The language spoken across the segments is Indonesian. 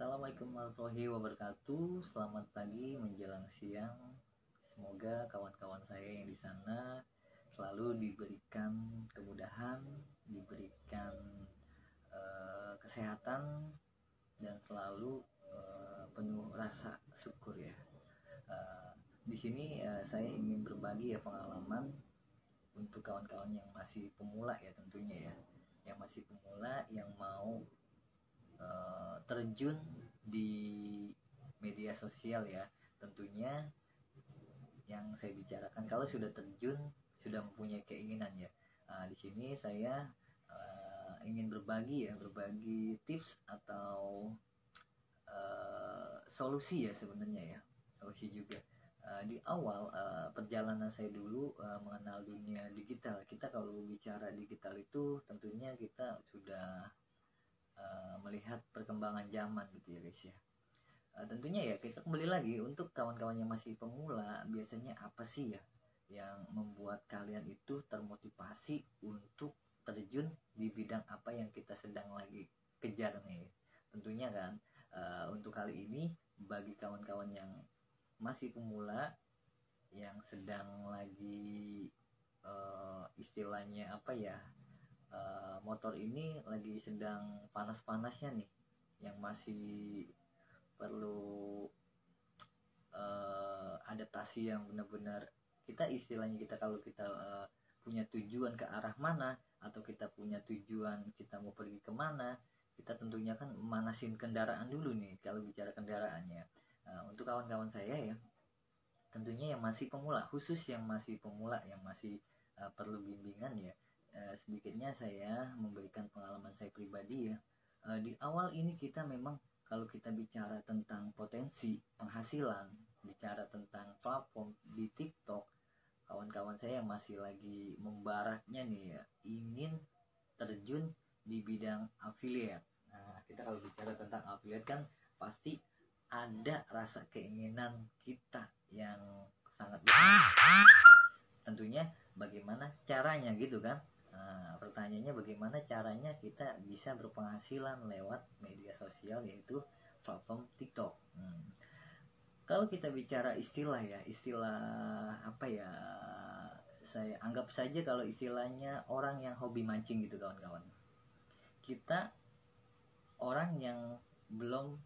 Assalamualaikum warahmatullahi wabarakatuh. Selamat pagi menjelang siang. Semoga kawan-kawan saya yang di sana selalu diberikan kemudahan, diberikan kesehatan dan selalu penuh rasa syukur ya. Di sini saya ingin berbagi ya pengalaman untuk kawan-kawan yang masih pemula ya tentunya ya. Yang masih pemula yang mau terjun di media sosial ya, tentunya yang saya bicarakan kalau sudah terjun, sudah mempunyai keinginan ya. Di sini saya ingin berbagi tips atau solusi ya sebenarnya ya, solusi juga. Di awal perjalanan saya dulu mengenal dunia digital, kita kalau bicara digital itu tentunya kita sudah melihat perkembangan zaman gitu ya guys ya. Tentunya ya kita kembali lagi untuk kawan-kawan yang masih pemula, biasanya apa sih ya yang membuat kalian itu termotivasi untuk terjun di bidang apa yang kita sedang lagi kejar nih. Tentunya kan untuk kali ini bagi kawan-kawan yang masih pemula yang sedang lagi istilahnya apa ya, motor ini lagi sedang panas-panasnya nih, yang masih perlu adaptasi yang benar-benar kita kalau kita punya tujuan ke arah mana atau kita punya tujuan kita mau pergi kemana, kita tentunya kan manasin kendaraan dulu nih kalau bicara kendaraannya. Untuk kawan-kawan saya ya, tentunya yang masih pemula, khusus yang masih pemula yang masih perlu bimbingan ya. Sedikitnya saya memberikan pengalaman saya pribadi ya. Di awal ini kita memang kalau kita bicara tentang potensi penghasilan, bicara tentang platform di TikTok, kawan-kawan saya yang masih lagi membaraknya nih ya, ingin terjun di bidang affiliate. Nah, kita kalau bicara tentang affiliate kan pasti ada rasa keinginan kita yang sangat besar. Tentunya bagaimana caranya gitu kan. Pertanyaannya bagaimana caranya kita bisa berpenghasilan lewat media sosial, yaitu platform TikTok. Kalau kita bicara istilah ya, istilah apa ya, saya anggap saja kalau istilahnya orang yang hobi mancing gitu kawan-kawan. Kita orang yang belum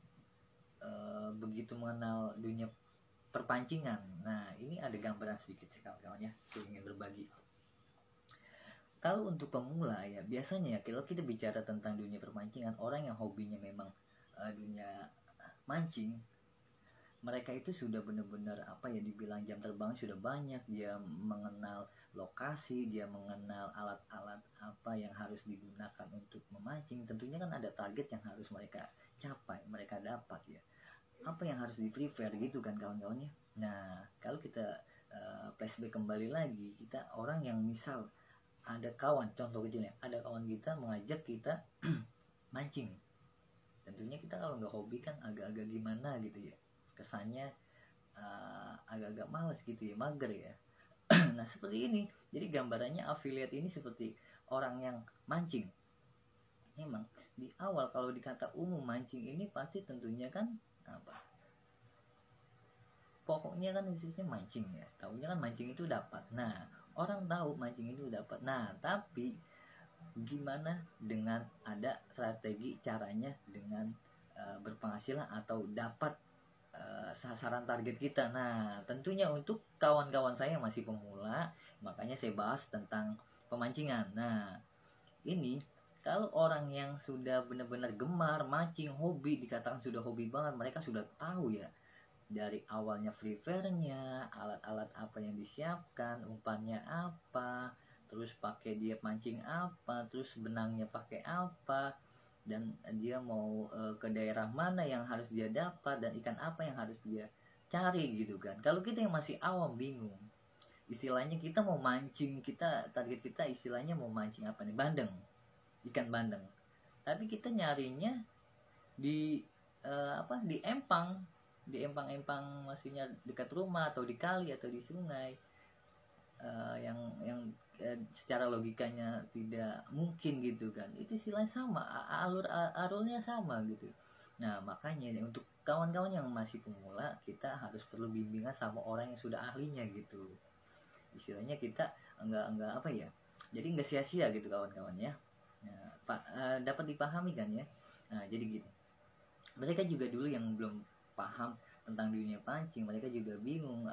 begitu mengenal dunia perpancingan. Nah, ini ada gambaran sedikit sih kawan-kawan ya, saya ingin berbagi. Kalau untuk pemula ya, biasanya kalau kita bicara tentang dunia perpancingan, orang yang hobinya memang dunia mancing, mereka itu sudah benar-benar apa ya, dibilang jam terbang sudah banyak, dia mengenal lokasi, dia mengenal alat-alat apa yang harus digunakan untuk memancing. Tentunya kan ada target yang harus mereka capai, mereka dapat ya. Apa yang harus di-prepare gitu kan kawan-kawannya. Nah, kalau kita flashback kembali lagi, kita orang yang misal ada kawan, contoh kecilnya, ada kawan kita mengajak kita mancing. Tentunya kita kalau nggak hobi kan agak-agak gimana gitu ya, kesannya agak-agak males gitu ya, mager ya. Nah seperti ini, jadi gambarannya affiliate ini seperti orang yang mancing. Memang di awal kalau dikata umum mancing ini pasti tentunya kan apa, pokoknya kan khususnya mancing ya, tahunya kan mancing itu dapat. Nah, orang tahu mancing itu dapat. Nah, tapi gimana dengan ada strategi caranya dengan berpenghasilan atau dapat sasaran target kita. Nah, tentunya untuk kawan-kawan saya yang masih pemula, makanya saya bahas tentang pemancingan. Nah, ini kalau orang yang sudah benar-benar gemar mancing, hobi, dikatakan sudah hobi banget, mereka sudah tahu ya dari awalnya free fire-nya, alat-alat apa yang disiapkan, umpannya apa, terus pakai dia mancing apa, terus benangnya pakai apa, dan dia mau ke daerah mana yang harus dia dapat, dan ikan apa yang harus dia cari gitu kan. Kalau kita yang masih awam bingung, istilahnya kita mau mancing, kita target kita istilahnya mau mancing apa nih, bandeng, ikan bandeng, tapi kita nyarinya di di empang, di empang-empang, maksudnya dekat rumah atau di kali atau di sungai, yang secara logikanya tidak mungkin gitu kan. Itu istilahnya sama, alurnya sama gitu. Nah makanya untuk kawan-kawan yang masih pemula, kita harus perlu bimbingan sama orang yang sudah ahlinya gitu. Istilahnya kita enggak apa ya, jadi enggak sia-sia gitu kawan-kawan ya. Nah, dapat dipahami kan ya. Nah jadi gitu, mereka juga dulu yang belum paham tentang dunia pancing, mereka juga bingung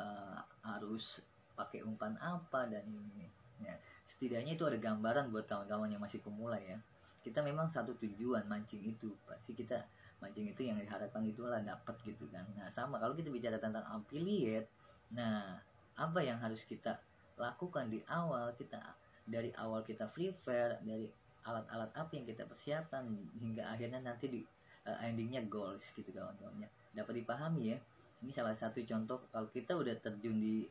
harus pakai umpan apa dan ini ya. Setidaknya itu ada gambaran buat kawan-kawan yang masih pemula ya. Kita memang satu tujuan mancing itu, pasti kita mancing itu yang diharapkan itulah dapat gitu kan. Nah sama kalau kita bicara tentang affiliate, nah apa yang harus kita lakukan di awal, kita dari awal kita free fire, dari alat-alat apa yang kita persiapkan hingga akhirnya nanti di endingnya goals gitu kawan-kawannya, dapat dipahami ya. Ini salah satu contoh kalau kita udah terjun di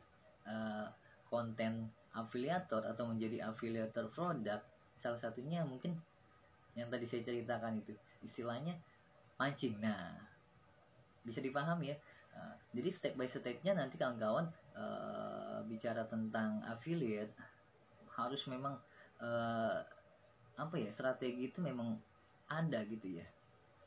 uh, konten afiliator atau menjadi afiliator produk, salah satunya mungkin yang tadi saya ceritakan itu istilahnya mancing. Nah bisa dipahami ya. Jadi step by stepnya nanti kawan-kawan bicara tentang affiliate harus memang uh, apa ya, strategi itu memang ada gitu ya.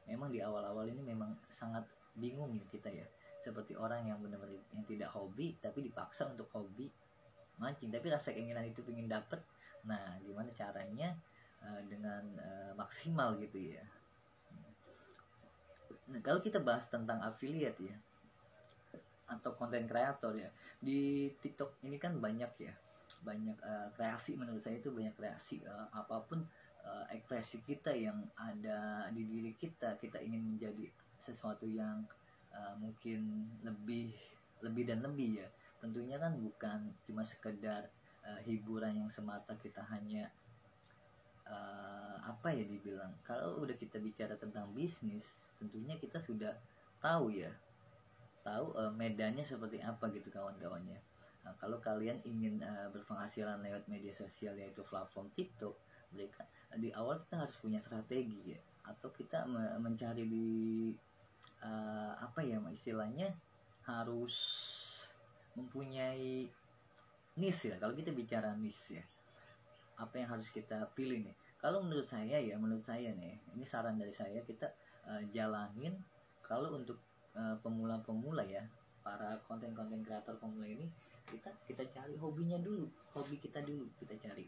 Memang di awal-awal ini memang sangat bingung ya kita ya, seperti orang yang benar-benar yang tidak hobi tapi dipaksa untuk hobi mancing, tapi rasa keinginan itu ingin dapet. Nah gimana caranya dengan maksimal gitu ya. Nah, kalau kita bahas tentang affiliate ya atau konten kreator ya, di TikTok ini kan banyak ya, banyak kreasi, menurut saya itu banyak kreasi, apapun ekspresi kita yang ada di diri kita, kita ingin menjadi sesuatu yang mungkin lebih lebih dan lebih ya. Tentunya kan bukan cuma sekedar hiburan yang semata, kita hanya apa ya dibilang, kalau udah kita bicara tentang bisnis tentunya kita sudah tahu ya, tahu medannya seperti apa gitu kawan-kawannya. Nah, kalau kalian ingin berpenghasilan lewat media sosial yaitu platform TikTok, mereka di awal kita harus punya strategi ya, atau kita mencari di apa ya istilahnya, harus mempunyai niche ya. Kalau kita bicara niche ya, apa yang harus kita pilih nih? Kalau menurut saya ya, menurut saya nih, ini saran dari saya, kita jalanin. Kalau untuk pemula-pemula ya, para konten-konten kreator pemula ini, kita cari hobinya dulu, hobi kita dulu kita cari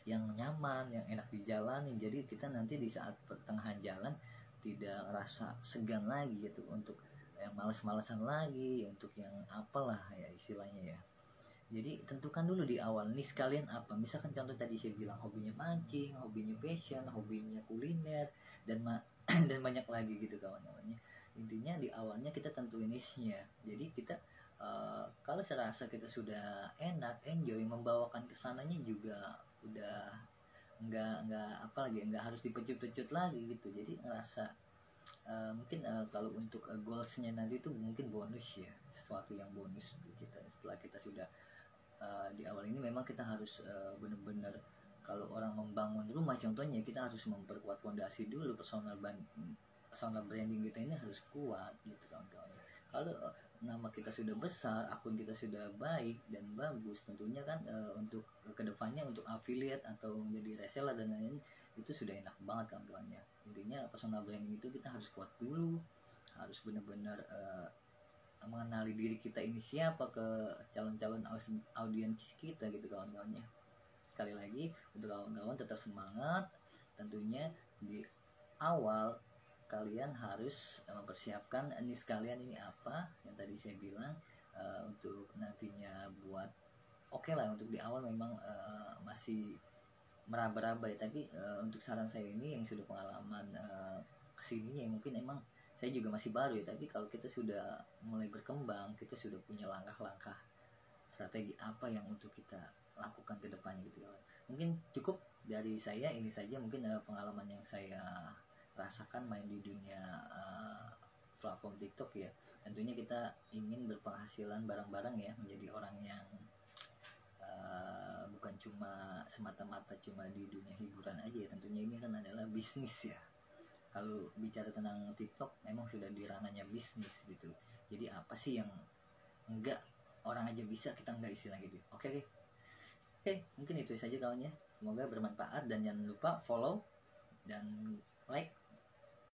yang nyaman, yang enak dijalani. Jadi kita nanti di saat pertengahan jalan tidak rasa segan lagi gitu, untuk yang males-malesan lagi, untuk yang apalah ya istilahnya ya. Jadi tentukan dulu di awal nih sekalian apa. Misalkan contoh tadi saya bilang hobinya mancing, hobinya fashion, hobinya kuliner, dan dan banyak lagi gitu kawan-kawannya. Intinya di awalnya kita tentuin niche-nya. Jadi kita kalau serasa kita sudah enak, enjoy, membawakan kesananya juga udah nggak apa lagi, nggak harus dipecut-pecut lagi gitu. Jadi ngerasa mungkin kalau untuk goalsnya nanti itu mungkin bonus ya, sesuatu yang bonus untuk kita setelah kita sudah di awal ini. Memang kita harus benar-benar, kalau orang membangun rumah contohnya, kita harus memperkuat fondasi dulu, personal branding kita ini harus kuat gitu kawan-kawan. Kalau nama kita sudah besar, akun kita sudah baik dan bagus, tentunya kan untuk kedepannya untuk affiliate atau menjadi reseller dan lain-lain itu sudah enak banget kawan-kawannya. Intinya personal branding itu kita harus kuat dulu, harus benar-benar mengenali diri kita ini siapa ke calon-calon audiens kita gitu kawan-kawannya. Sekali lagi untuk kawan-kawan tetap semangat. Tentunya di awal kalian harus mempersiapkan niche kalian ini apa yang tadi saya bilang, untuk nantinya buat oke lah. Untuk di awal memang masih meraba-raba ya, tapi untuk saran saya ini yang sudah pengalaman kesininya ya, mungkin emang saya juga masih baru ya, tapi kalau kita sudah mulai berkembang, kita sudah punya langkah-langkah strategi apa yang untuk kita lakukan ke depannya gitu kan. Mungkin cukup dari saya ini saja, mungkin pengalaman yang saya rasakan main di dunia platform TikTok ya. Tentunya kita ingin berpenghasilan bareng-bareng ya, menjadi orang yang bukan cuma semata-mata cuma di dunia hiburan aja ya. Tentunya ini kan adalah bisnis ya. Kalau bicara tentang TikTok memang sudah di ranahnya bisnis gitu. Jadi apa sih yang enggak orang aja bisa, kita enggak, istilah gitu. Oke, mungkin itu saja kawannya. Semoga bermanfaat dan jangan lupa follow dan like